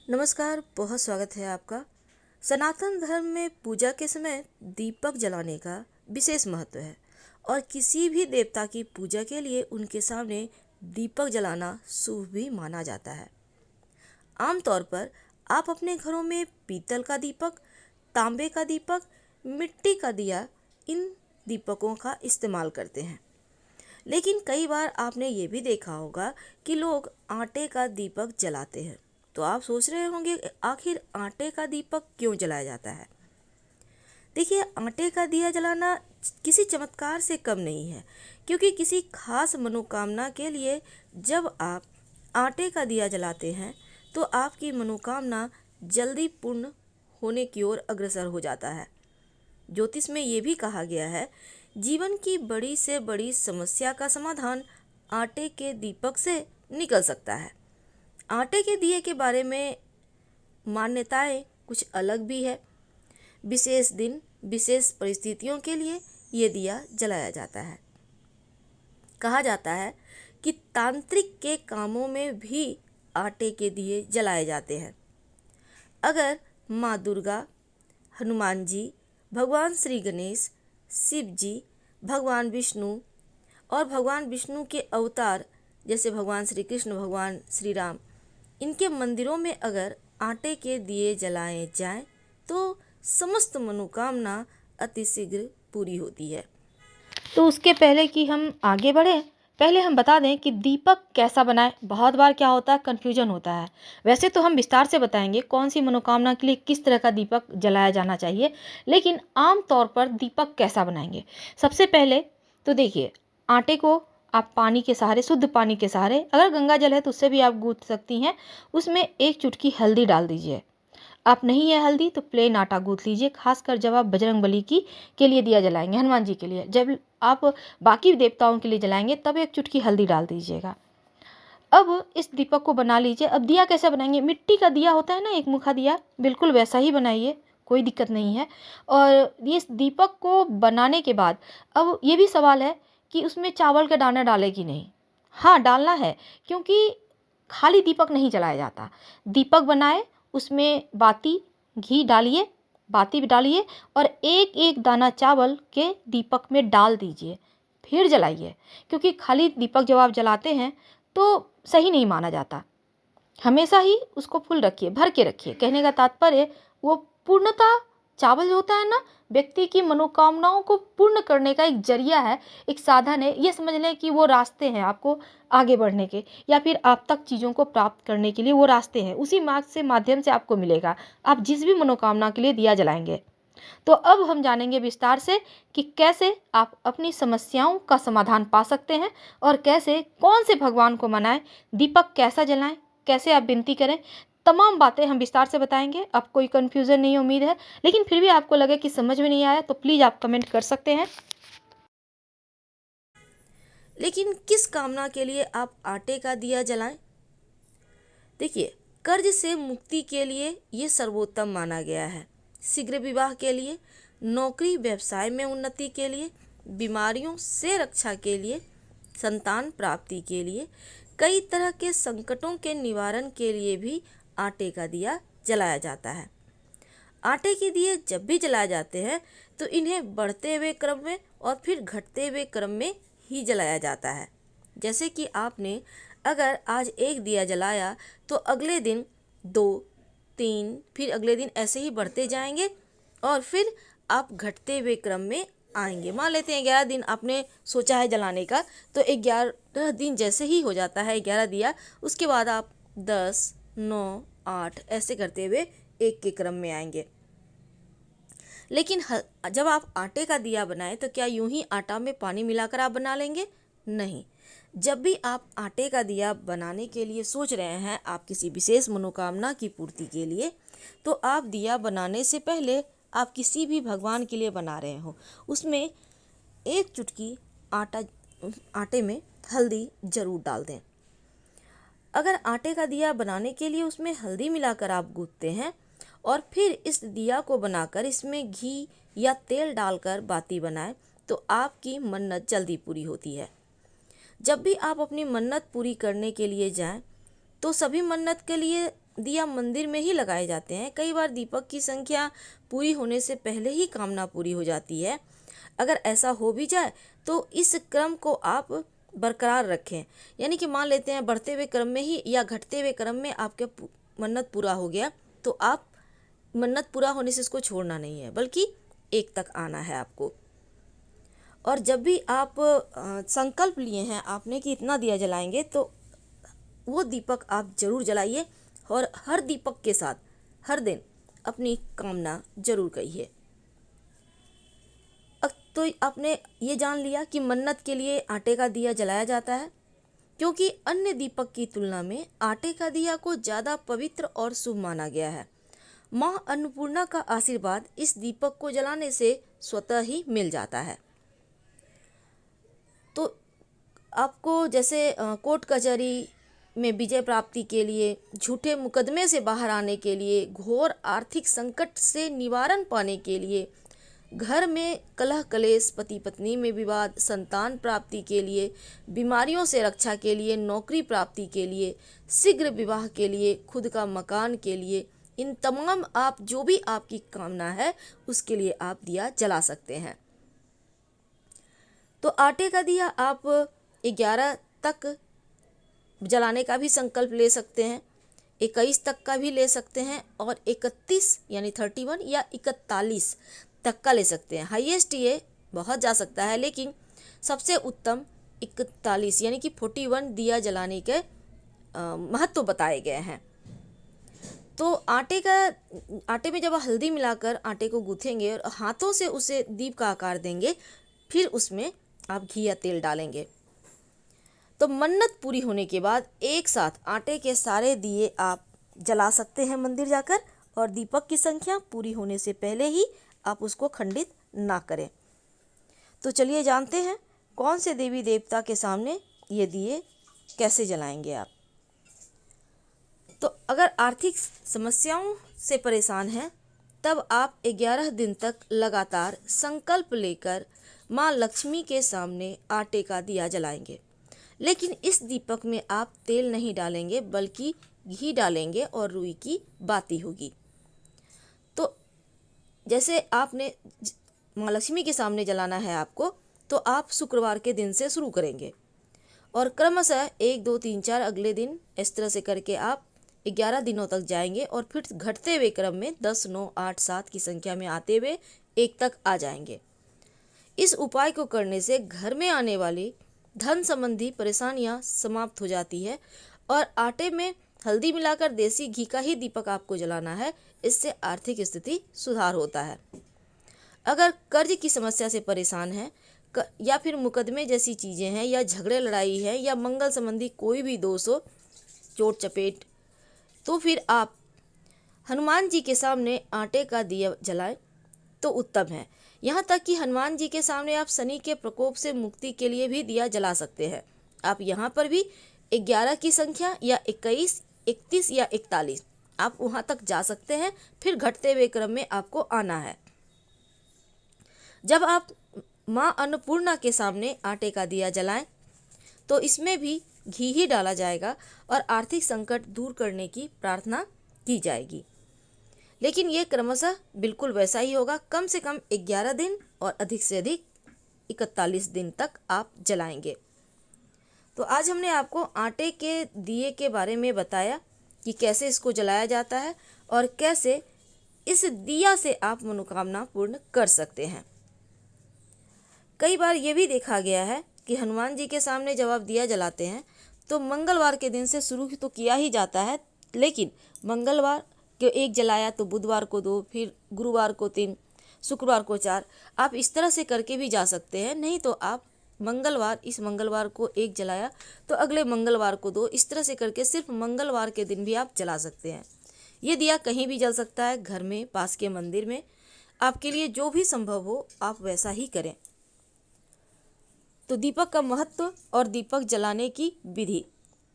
नमस्कार, बहुत स्वागत है आपका। सनातन धर्म में पूजा के समय दीपक जलाने का विशेष महत्व है और किसी भी देवता की पूजा के लिए उनके सामने दीपक जलाना शुभ भी माना जाता है। आमतौर पर आप अपने घरों में पीतल का दीपक, तांबे का दीपक, मिट्टी का दिया, इन दीपकों का इस्तेमाल करते हैं। लेकिन कई बार आपने ये भी देखा होगा कि लोग आटे का दीपक जलाते हैं। तो आप सोच रहे होंगे आखिर आटे का दीपक क्यों जलाया जाता है। देखिए, आटे का दिया जलाना किसी चमत्कार से कम नहीं है, क्योंकि किसी खास मनोकामना के लिए जब आप आटे का दिया जलाते हैं तो आपकी मनोकामना जल्दी पूर्ण होने की ओर अग्रसर हो जाता है। ज्योतिष में ये भी कहा गया है, जीवन की बड़ी से बड़ी समस्या का समाधान आटे के दीपक से निकल सकता है। आटे के दिए के बारे में मान्यताएं कुछ अलग भी है। विशेष दिन, विशेष परिस्थितियों के लिए ये दिया जलाया जाता है। कहा जाता है कि तांत्रिक के कामों में भी आटे के दिए जलाए जाते हैं। अगर माँ दुर्गा, हनुमान जी, भगवान श्री गणेश, शिव जी, भगवान विष्णु और भगवान विष्णु के अवतार जैसे भगवान श्री कृष्ण, भगवान श्री राम, इनके मंदिरों में अगर आटे के दिए जलाए जाएं तो समस्त मनोकामना अतिशीघ्र पूरी होती है। तो उसके पहले कि हम आगे बढ़ें, पहले हम बता दें कि दीपक कैसा बनाएं। बहुत बार क्या होता है, कन्फ्यूजन होता है। वैसे तो हम विस्तार से बताएंगे कौन सी मनोकामना के लिए किस तरह का दीपक जलाया जाना चाहिए, लेकिन आम तौर पर दीपक कैसा बनाएंगे। सबसे पहले तो देखिए, आटे को आप पानी के सहारे, शुद्ध पानी के सहारे, अगर गंगा जल है तो उससे भी आप गूंथ सकती हैं, उसमें एक चुटकी हल्दी डाल दीजिए। आप नहीं है हल्दी तो प्लेन आटा गूंथ लीजिए। खासकर जब आप बजरंगबली की के लिए दिया जलाएंगे, हनुमान जी के लिए, जब आप बाकी देवताओं के लिए जलाएंगे तब एक चुटकी हल्दी डाल दीजिएगा। अब इस दीपक को बना लीजिए। अब दिया कैसे बनाएंगे, मिट्टी का दिया होता है ना, एक मुखा दिया, बिल्कुल वैसा ही बनाइए, कोई दिक्कत नहीं है। और इस दीपक को बनाने के बाद अब ये भी सवाल है कि उसमें चावल का दाना डाले कि नहीं। हाँ, डालना है, क्योंकि खाली दीपक नहीं जलाया जाता। दीपक बनाए, उसमें बाती घी डालिए, बाती भी डालिए और एक एक दाना चावल के दीपक में डाल दीजिए, फिर जलाइए। क्योंकि खाली दीपक जब आप जलाते हैं तो सही नहीं माना जाता। हमेशा ही उसको फुल रखिए, भर के रखिए। कहने का तात्पर्य वो पूर्णता, चावल होता है ना, व्यक्ति की मनोकामनाओं को पूर्ण करने का एक जरिया है, एक साधन है। ये समझ लें कि वो रास्ते हैं आपको आगे बढ़ने के, या फिर आप तक चीज़ों को प्राप्त करने के लिए वो रास्ते हैं। उसी मार्ग से, माध्यम से आपको मिलेगा, आप जिस भी मनोकामना के लिए दिया जलाएंगे। तो अब हम जानेंगे विस्तार से कि कैसे आप अपनी समस्याओं का समाधान पा सकते हैं और कैसे, कौन से भगवान को मनाएं, दीपक कैसा जलाएं, कैसे आप विनती करें। तमाम बातें हम विस्तार से बताएंगे। अब कोई कन्फ्यूज़न नहीं, उम्मीद है। लेकिन फिर भी आपको लगे कि समझ में नहीं आया तो प्लीज़ आप कमेंट कर सकते हैं। लेकिन किस कामना के लिए आप आटे का दिया जलाएं? देखिए, कर्ज से मुक्ति के लिए ये सर्वोत्तम माना गया है। शीघ्र विवाह के लिए, नौकरी व्यवसाय में उन्नति के लिए, बीमारियों से रक्षा के लिए, संतान प्राप्ति के लिए, कई तरह के संकटों के निवारण के लिए भी आटे का दिया जलाया जाता है। आटे के दिए जब भी जलाए जाते हैं तो इन्हें बढ़ते हुए क्रम में और फिर घटते हुए क्रम में ही जलाया जाता है। जैसे कि आपने अगर आज एक दिया जलाया तो अगले दिन 2, 3, फिर अगले दिन ऐसे ही बढ़ते जाएंगे और फिर आप घटते हुए क्रम में आएंगे। मान लेते हैं 11 दिन आपने सोचा है जलाने का, तो 11 दिन जैसे ही हो जाता है 11 दिया, उसके बाद आप 10, 9, 8 ऐसे करते हुए एक के क्रम में आएंगे। लेकिन जब आप आटे का दिया बनाएं तो क्या यूं ही आटा में पानी मिलाकर आप बना लेंगे? नहीं। जब भी आप आटे का दिया बनाने के लिए सोच रहे हैं, आप किसी विशेष मनोकामना की पूर्ति के लिए, तो आप दिया बनाने से पहले आप किसी भी भगवान के लिए बना रहे हो, उसमें एक चुटकी आटे में हल्दी जरूर डाल दें। अगर आटे का दिया बनाने के लिए उसमें हल्दी मिलाकर आप गूंथते हैं और फिर इस दिया को बनाकर इसमें घी या तेल डालकर बाती बनाएं तो आपकी मन्नत जल्दी पूरी होती है। जब भी आप अपनी मन्नत पूरी करने के लिए जाएं तो सभी मन्नत के लिए दिया मंदिर में ही लगाए जाते हैं। कई बार दीपक की संख्या पूरी होने से पहले ही कामना पूरी हो जाती है। अगर ऐसा हो भी जाए तो इस क्रम को आप बरकरार रखें, यानी कि मान लेते हैं बढ़ते हुए क्रम में ही या घटते हुए क्रम में आपके मन्नत पूरा हो गया तो आप मन्नत पूरा होने से इसको छोड़ना नहीं है, बल्कि एक तक आना है आपको। और जब भी आप संकल्प लिए हैं आपने कि इतना दिया जलाएंगे, तो वो दीपक आप जरूर जलाइए और हर दीपक के साथ हर दिन अपनी कामना जरूर कहिए। अब तो आपने ये जान लिया कि मन्नत के लिए आटे का दिया जलाया जाता है, क्योंकि अन्य दीपक की तुलना में आटे का दिया को ज़्यादा पवित्र और शुभ माना गया है। माँ अन्नपूर्णा का आशीर्वाद इस दीपक को जलाने से स्वतः ही मिल जाता है। तो आपको जैसे कोर्ट कचहरी में विजय प्राप्ति के लिए, झूठे मुकदमे से बाहर आने के लिए, घोर आर्थिक संकट से निवारण पाने के लिए, घर में कलह कलेश, पति पत्नी में विवाद, संतान प्राप्ति के लिए, बीमारियों से रक्षा के लिए, नौकरी प्राप्ति के लिए, शीघ्र विवाह के लिए, खुद का मकान के लिए, इन तमाम आप जो भी आपकी कामना है उसके लिए आप दिया जला सकते हैं। तो आटे का दिया आप 11 तक जलाने का भी संकल्प ले सकते हैं, 21 तक का भी ले सकते हैं और 31 यानी 31 या 41 तक का ले सकते हैं। हाईएस्ट ये बहुत जा सकता है, लेकिन सबसे उत्तम 41 यानी कि 41 दिया जलाने के महत्व बताए गए हैं। तो आटे में जब हल्दी मिलाकर आटे को गूँथेंगे और हाथों से उसे दीप का आकार देंगे, फिर उसमें आप घी या तेल डालेंगे। तो मन्नत पूरी होने के बाद एक साथ आटे के सारे दिए आप जला सकते हैं मंदिर जाकर, और दीपक की संख्या पूरी होने से पहले ही आप उसको खंडित ना करें। तो चलिए जानते हैं कौन से देवी देवता के सामने ये दिए कैसे जलाएंगे आप। तो अगर आर्थिक समस्याओं से परेशान हैं, तब आप 11 दिन तक लगातार संकल्प लेकर माँ लक्ष्मी के सामने आटे का दिया जलाएंगे। लेकिन इस दीपक में आप तेल नहीं डालेंगे, बल्कि घी डालेंगे और रुई की बाती होगी। तो जैसे आपने माँ लक्ष्मी के सामने जलाना है आपको, तो आप शुक्रवार के दिन से शुरू करेंगे और क्रमशः 1, 2, 3, 4 अगले दिन इस तरह से करके आप 11 दिनों तक जाएंगे और फिर घटते हुए क्रम में 10, 9, 8, 7 की संख्या में आते हुए 1 तक आ जाएंगे। इस उपाय को करने से घर में आने वाली धन संबंधी परेशानियां समाप्त हो जाती है और आटे में हल्दी मिलाकर देसी घी का ही दीपक आपको जलाना है। इससे आर्थिक स्थिति सुधार होता है। अगर कर्ज की समस्या से परेशान हैं या फिर मुकदमे जैसी चीज़ें हैं या झगड़े लड़ाई है या मंगल संबंधी कोई भी दोष हो, चोट चपेट, तो फिर आप हनुमान जी के सामने आटे का दिया जलाएं तो उत्तम है। यहाँ तक कि हनुमान जी के सामने आप शनि के प्रकोप से मुक्ति के लिए भी दिया जला सकते हैं। आप यहाँ पर भी 11 की संख्या या 21, 31 या 41 आप वहाँ तक जा सकते हैं। फिर घटते हुए क्रम में आपको आना है। जब आप माँ अन्नपूर्णा के सामने आटे का दिया जलाएं तो इसमें भी घी ही डाला जाएगा और आर्थिक संकट दूर करने की प्रार्थना की जाएगी। लेकिन ये क्रमशः बिल्कुल वैसा ही होगा, कम से कम 11 दिन और अधिक से अधिक 41 दिन तक आप जलाएंगे। तो आज हमने आपको आटे के दिए के बारे में बताया कि कैसे इसको जलाया जाता है और कैसे इस दिया से आप मनोकामना पूर्ण कर सकते हैं। कई बार ये भी देखा गया है कि हनुमान जी के सामने जब आप दिया जलाते हैं तो मंगलवार के दिन से शुरू तो किया ही जाता है, लेकिन मंगलवार के 1 जलाया तो बुधवार को 2, फिर गुरुवार को 3, शुक्रवार को 4, आप इस तरह से करके भी जा सकते हैं। नहीं तो आप इस मंगलवार को 1 जलाया तो अगले मंगलवार को 2, इस तरह से करके सिर्फ मंगलवार के दिन भी आप जला सकते हैं। ये दिया कहीं भी जल सकता है, घर में, पास के मंदिर में, आपके लिए जो भी संभव हो आप वैसा ही करें। तो दीपक का महत्व और दीपक जलाने की विधि।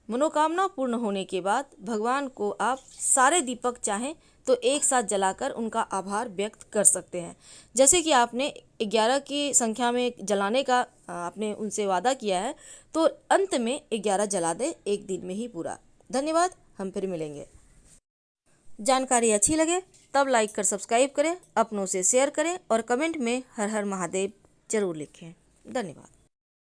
मनोकामना पूर्ण होने के बाद भगवान को आप सारे दीपक चाहें तो एक साथ जलाकर उनका आभार व्यक्त कर सकते हैं। जैसे कि आपने 11 की संख्या में जलाने का आपने उनसे वादा किया है, तो अंत में 11 जला दें एक दिन में ही पूरा। धन्यवाद, हम फिर मिलेंगे। जानकारी अच्छी लगे तब लाइक कर सब्सक्राइब करें, अपनों से शेयर करें और कमेंट में हर हर महादेव जरूर लिखें। धन्यवाद।